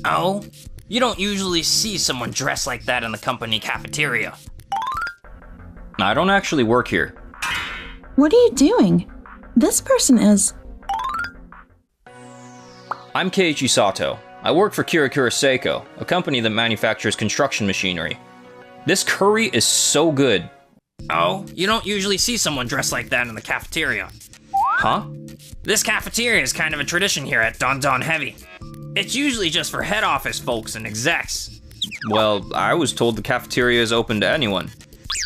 Oh? You don't usually see someone dressed like that in the company cafeteria. I don't actually work here. What are you doing? This person is... I'm Keiichi Sato. I work for Kirakura Seiko, a company that manufactures construction machinery. This curry is so good. Oh? You don't usually see someone dressed like that in the cafeteria. Huh? This cafeteria is kind of a tradition here at Don Don Heavy. It's usually just for head office folks and execs. Well, I was told the cafeteria is open to anyone.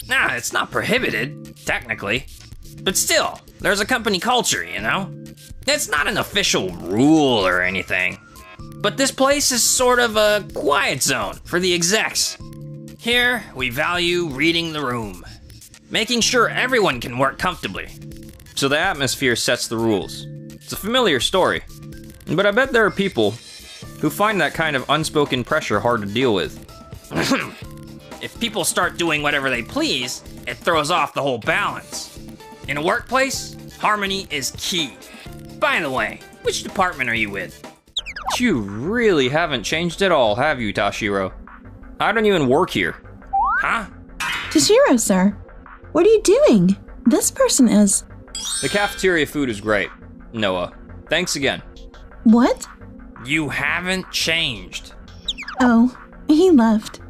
Nah, it's not prohibited, technically. But still, there's a company culture, you know? It's not an official rule or anything. But this place is sort of a quiet zone for the execs. Here, we value reading the room, making sure everyone can work comfortably. So the atmosphere sets the rules. It's a familiar story. But I bet there are people who find that kind of unspoken pressure hard to deal with. If people start doing whatever they please, it throws off the whole balance. In a workplace, harmony is key. By the way, which department are you with? You really haven't changed at all, have you, Tashiro? I don't even work here. Huh? Tashiro, sir. What are you doing? This person is... The cafeteria food is great. Noah, thanks again. What? You haven't changed. Oh, he left.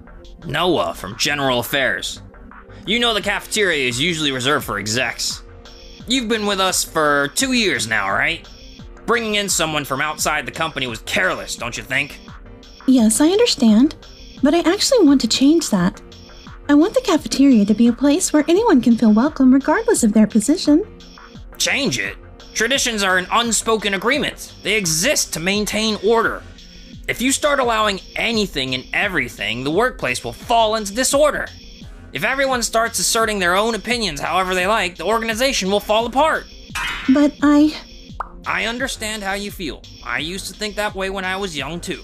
Noah from General Affairs. You know the cafeteria is usually reserved for execs. You've been with us for 2 years now, right? Bringing in someone from outside the company was careless, don't you think? Yes, I understand. But I actually want to change that. I want the cafeteria to be a place where anyone can feel welcome regardless of their position. Change it? Traditions are an unspoken agreement. They exist to maintain order. If you start allowing anything and everything, the workplace will fall into disorder. If everyone starts asserting their own opinions however they like, the organization will fall apart. But I understand how you feel. I used to think that way when I was young too.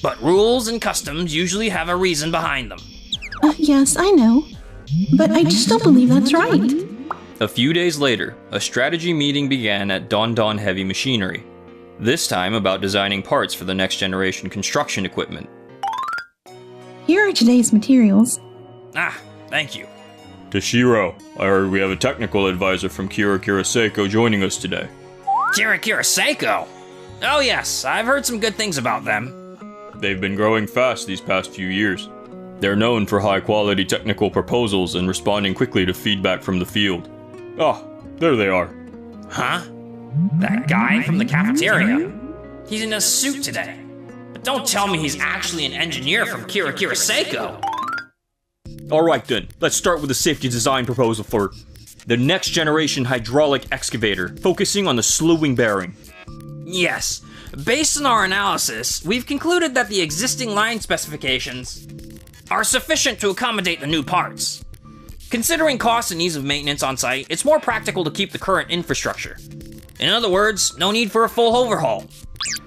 But rules and customs usually have a reason behind them. Yes, I know. But I just don't believe that's right. A few days later, a strategy meeting began at Don Don Heavy Machinery. This time about designing parts for the next generation construction equipment. Here are today's materials. Ah, thank you. Tashiro, I heard we have a technical advisor from Kirakura Seiko joining us today. Kirakura Seiko? Oh yes, I've heard some good things about them. They've been growing fast these past few years. They're known for high-quality technical proposals and responding quickly to feedback from the field. Ah, there they are. Huh? That guy from the cafeteria? He's in a suit today. But don't tell me he's actually an engineer from Kirakura Seiko. Alright then, let's start with the safety design proposal for the next generation hydraulic excavator, focusing on the slewing bearing. Yes. Based on our analysis, we've concluded that the existing line specifications are sufficient to accommodate the new parts. Considering cost and ease of maintenance on site, it's more practical to keep the current infrastructure. In other words, no need for a full overhaul.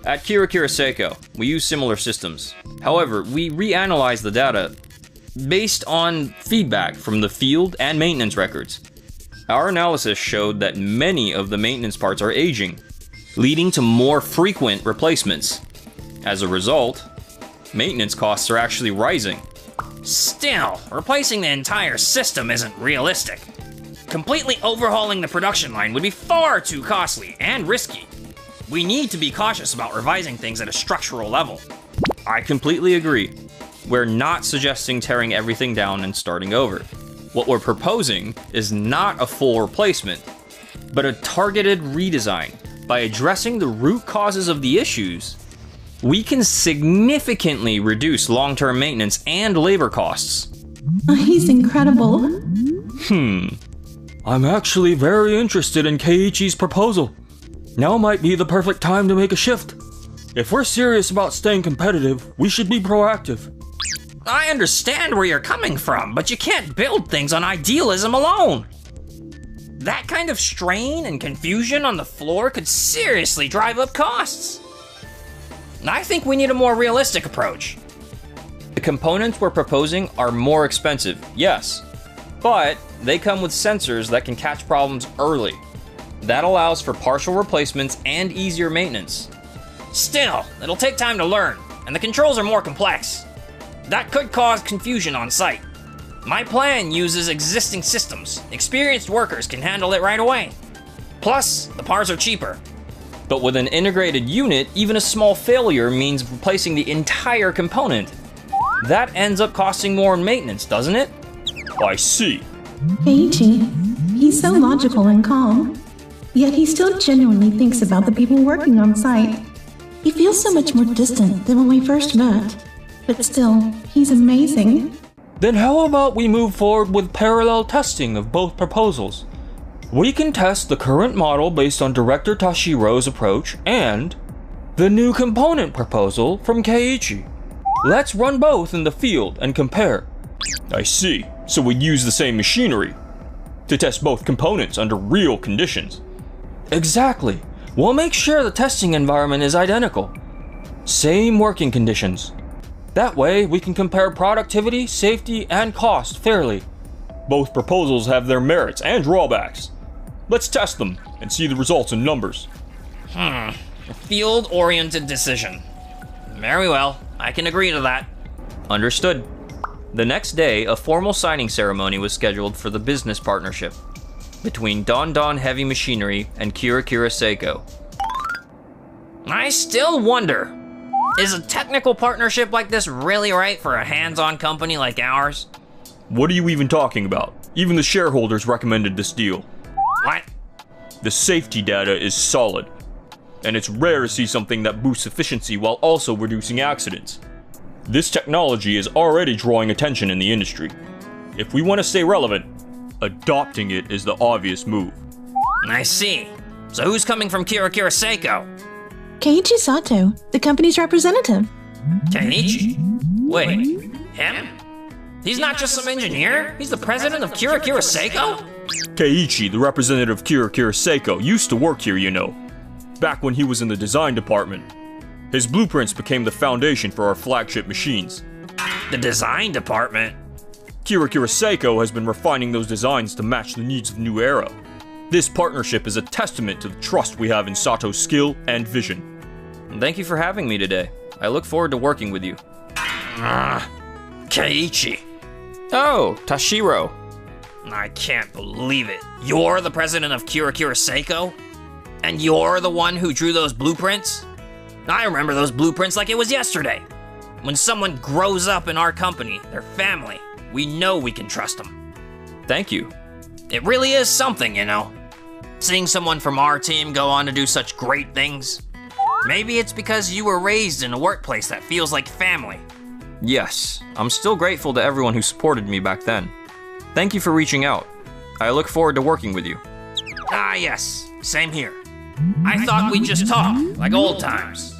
At Kirakura Seiko, we use similar systems. However, we reanalyze the data based on feedback from the field and maintenance records. Our analysis showed that many of the maintenance parts are aging, leading to more frequent replacements. As a result, maintenance costs are actually rising. Still, replacing the entire system isn't realistic. Completely overhauling the production line would be far too costly and risky. We need to be cautious about revising things at a structural level. I completely agree. We're not suggesting tearing everything down and starting over. What we're proposing is not a full replacement, but a targeted redesign. By addressing the root causes of the issues, we can significantly reduce long-term maintenance and labor costs. He's incredible. I'm actually very interested in Keiichi's proposal. Now might be the perfect time to make a shift. If we're serious about staying competitive, we should be proactive. I understand where you're coming from, but you can't build things on idealism alone. That kind of strain and confusion on the floor could seriously drive up costs. I think we need a more realistic approach. The components we're proposing are more expensive, yes, but they come with sensors that can catch problems early. That allows for partial replacements and easier maintenance. Still, it'll take time to learn. and the controls are more complex. That could cause confusion on site. My plan uses existing systems. Experienced workers can handle it right away. Plus, the parts are cheaper. But with an integrated unit, even a small failure means replacing the entire component. That ends up costing more in maintenance, doesn't it? I see. Keiichi, he's so logical and calm, yet he still genuinely thinks about the people working on site. He feels so much more distant than when we first met, but still, he's amazing. Then how about we move forward with parallel testing of both proposals? We can test the current model based on Director Tashiro's approach and the new component proposal from Keiichi. Let's run both in the field and compare. I see. So we'd use the same machinery to test both components under real conditions. Exactly. We'll make sure the testing environment is identical. Same working conditions. That way, we can compare productivity, safety, and cost fairly. Both proposals have their merits and drawbacks. Let's test them and see the results in numbers. A field-oriented decision. Very well, I can agree to that. Understood. The next day, a formal signing ceremony was scheduled for the business partnership between Don Don Heavy Machinery and Kira Seiko. I still wonder, is a technical partnership like this really right for a hands-on company like ours? What are you even talking about? Even the shareholders recommended this deal. What? The safety data is solid, and it's rare to see something that boosts efficiency while also reducing accidents. This technology is already drawing attention in the industry. If we want to stay relevant, adopting it is the obvious move. I see. So who's coming from Kira Seiko? Keiichi Sato, the company's representative. Keiichi? Wait, him? He's not just some engineer? He's the president of Kira Seiko? Keiichi, the representative of Kira Seiko, used to work here, you know. Back when he was in the design department. His blueprints became the foundation for our flagship machines. The design department? Kira Seiko has been refining those designs to match the needs of the new era. This partnership is a testament to the trust we have in Sato's skill and vision. Thank you for having me today. I look forward to working with you. Keiichi. Oh, Tashiro. I can't believe it. You're the president of Kira Seiko? And you're the one who drew those blueprints? I remember those blueprints like it was yesterday. When someone grows up in our company, their family, we know we can trust them. Thank you. It really is something, you know. Seeing someone from our team go on to do such great things. Maybe it's because you were raised in a workplace that feels like family. Yes, I'm still grateful to everyone who supported me back then. Thank you for reaching out. I look forward to working with you. Ah, yes, same here. I thought we'd just talk, like old times.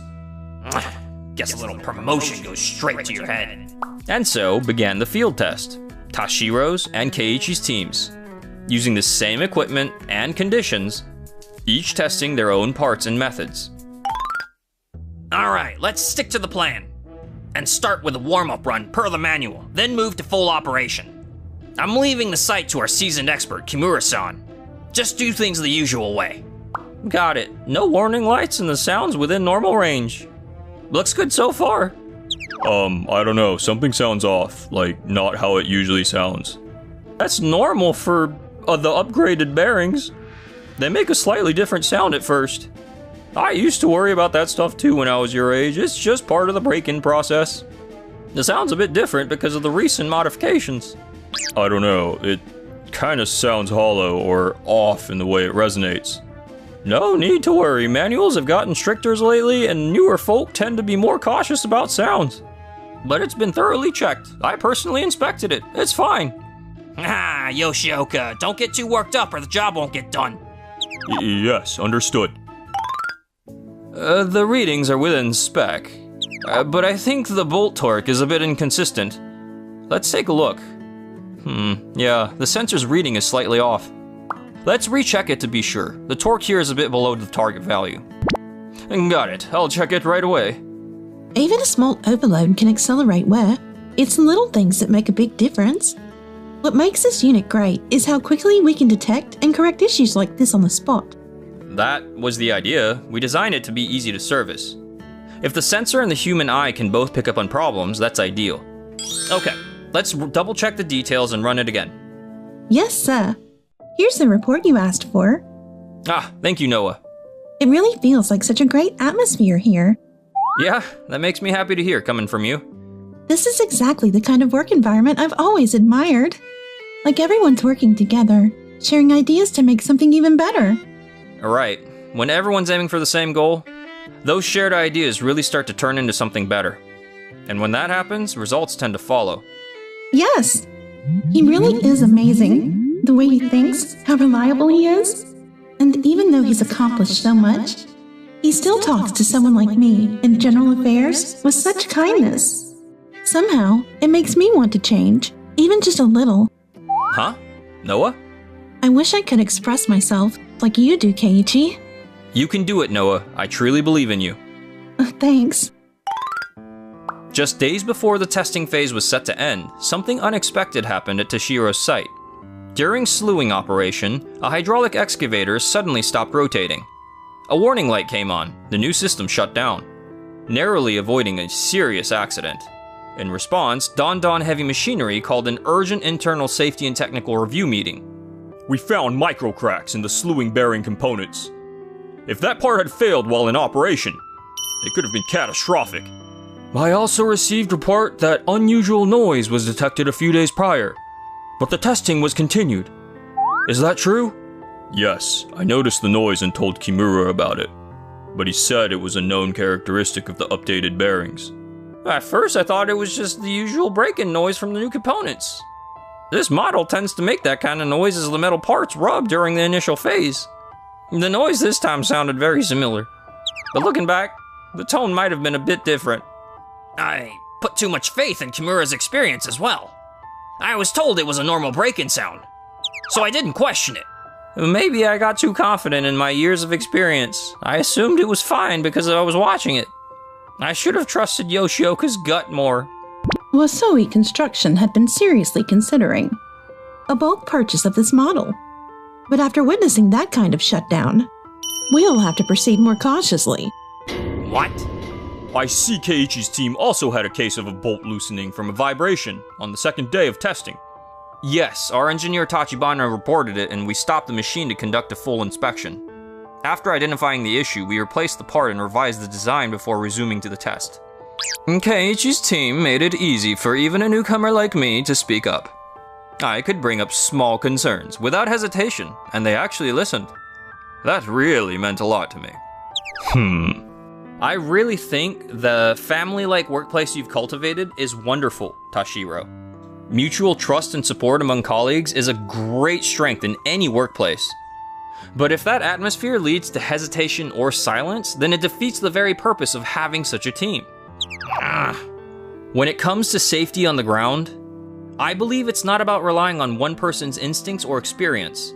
Guess a little promotion goes straight to your head. And so began the field test, Tashiro's and Keiichi's teams, using the same equipment and conditions, each testing their own parts and methods. Alright, let's stick to the plan. And start with a warm-up run per the manual, then move to full operation. I'm leaving the site to our seasoned expert, Kimura-san. Just do things the usual way. Got it. No warning lights and the sounds within normal range. Looks good so far. I don't know, something sounds off, like not how it usually sounds. That's normal for the upgraded bearings. They make a slightly different sound at first. I used to worry about that stuff too when I was your age. It's just part of the break-in process. The sound's a bit different because of the recent modifications. I don't know, it kinda sounds hollow or off in the way it resonates. No need to worry, manuals have gotten stricter lately and newer folk tend to be more cautious about sounds. But it's been thoroughly checked. I personally inspected it. It's fine. Ah, Yoshioka, don't get too worked up or the job won't get done. Yes, understood. The readings are within spec, but I think the bolt torque is a bit inconsistent. Let's take a look. Yeah, the sensor's reading is slightly off. Let's recheck it to be sure. The torque here is a bit below the target value. Got it, I'll check it right away. Even a small overload can accelerate wear. It's the little things that make a big difference. What makes this unit great is how quickly we can detect and correct issues like this on the spot. That was the idea. We designed it to be easy to service. If the sensor and the human eye can both pick up on problems, that's ideal. Okay, let's double check the details and run it again. Yes, sir. Here's the report you asked for. Ah, thank you, Noah. It really feels like such a great atmosphere here. Yeah, that makes me happy to hear coming from you. This is exactly the kind of work environment I've always admired. Like everyone's working together, sharing ideas to make something even better. Alright, when everyone's aiming for the same goal, those shared ideas really start to turn into something better. And when that happens, results tend to follow. Yes, he really is amazing. The way he thinks, how reliable he is. And even though he's accomplished so much, he still talks to someone like me in general affairs with such kindness. Somehow, it makes me want to change, even just a little. Huh? Noah? I wish I could express myself like you do, Keiichi. You can do it, Noah. I truly believe in you. Thanks. Just days before the testing phase was set to end, something unexpected happened at Tashiro's site. During slewing operation, a hydraulic excavator suddenly stopped rotating. A warning light came on, the new system shut down, narrowly avoiding a serious accident. In response, Don Heavy Machinery called an urgent internal safety and technical review meeting. We found microcracks in the slewing bearing components. If that part had failed while in operation, it could have been catastrophic. I also received report that unusual noise was detected a few days prior, but the testing was continued. Is that true? Yes, I noticed the noise and told Kimura about it, but he said it was a known characteristic of the updated bearings. At first, I thought it was just the usual break-in noise from the new components. This model tends to make that kind of noise as the metal parts rub during the initial phase. The noise this time sounded very similar, but looking back, the tone might have been a bit different. I put too much faith in Kimura's experience as well. I was told it was a normal break-in sound, so I didn't question it. Maybe I got too confident in my years of experience. I assumed it was fine because I was watching it. I should have trusted Yoshioka's gut more. Wasoi Construction had been seriously considering a bulk purchase of this model. But after witnessing that kind of shutdown, we'll have to proceed more cautiously. What? I see Keiichi's team also had a case of a bolt loosening from a vibration on the second day of testing. Yes, our engineer Tachibana reported it and we stopped the machine to conduct a full inspection. After identifying the issue, we replaced the part and revised the design before resuming to the test. Keiichi's team made it easy for even a newcomer like me to speak up. I could bring up small concerns without hesitation, and they actually listened. That really meant a lot to me. I really think the family-like workplace you've cultivated is wonderful, Tashiro. Mutual trust and support among colleagues is a great strength in any workplace. But if that atmosphere leads to hesitation or silence, then it defeats the very purpose of having such a team. When it comes to safety on the ground, I believe it's not about relying on one person's instincts or experience.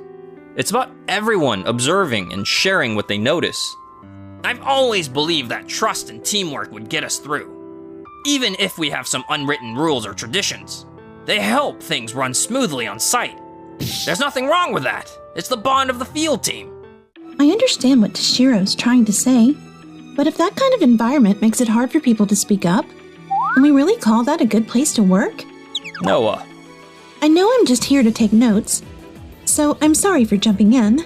It's about everyone observing and sharing what they notice. I've always believed that trust and teamwork would get us through. Even if we have some unwritten rules or traditions, they help things run smoothly on site. There's nothing wrong with that. It's the bond of the field team. I understand what Tashiro's trying to say, but if that kind of environment makes it hard for people to speak up, can we really call that a good place to work? Noah. I know I'm just here to take notes, so I'm sorry for jumping in,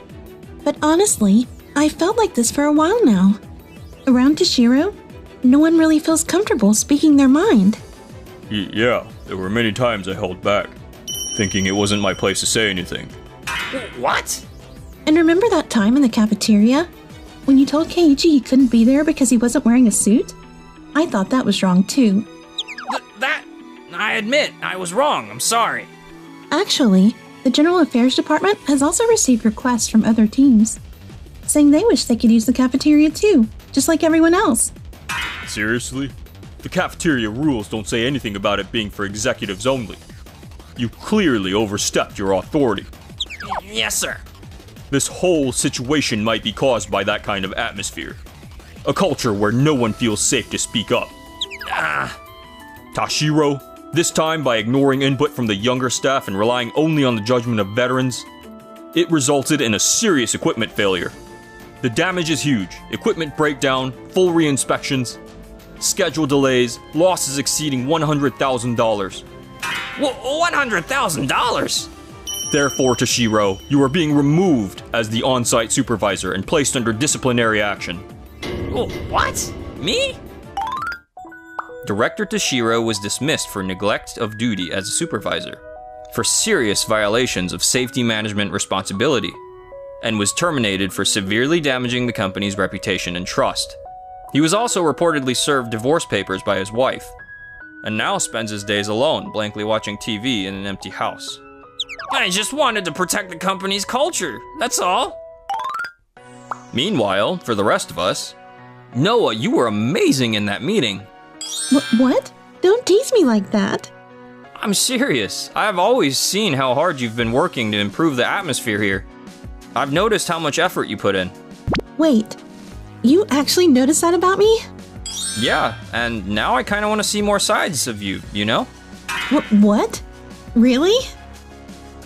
but honestly, I felt like this for a while now. Around Tashiro, no one really feels comfortable speaking their mind. Yeah, there were many times I held back, thinking it wasn't my place to say anything. What? And remember that time in the cafeteria when you told Keiichi he couldn't be there because he wasn't wearing a suit? I thought that was wrong too. I admit, I was wrong. I'm sorry. Actually, the General Affairs Department has also received requests from other teams, saying they wish they could use the cafeteria too, just like everyone else. Seriously? The cafeteria rules don't say anything about it being for executives only. You clearly overstepped your authority. Yes, sir. This whole situation might be caused by that kind of atmosphere. A culture where no one feels safe to speak up. Tashiro, this time by ignoring input from the younger staff and relying only on the judgment of veterans, it resulted in a serious equipment failure. The damage is huge. Equipment breakdown, full re-inspections. schedule delays, losses exceeding $100,000. $100,000? Therefore, Toshiro, you are being removed as the on-site supervisor and placed under disciplinary action. What? Me? Director Toshiro was dismissed for neglect of duty as a supervisor, for serious violations of safety management responsibility, and was terminated for severely damaging the company's reputation and trust. He was also reportedly served divorce papers by his wife, and now spends his days alone, blankly watching TV in an empty house. I just wanted to protect the company's culture, that's all. Meanwhile, for the rest of us, Noah, you were amazing in that meeting. What? Don't tease me like that. I'm serious. I've always seen how hard you've been working to improve the atmosphere here. I've noticed how much effort you put in. Wait, you actually noticed that about me? Yeah, and now I kind of want to see more sides of you, you know? What? Really?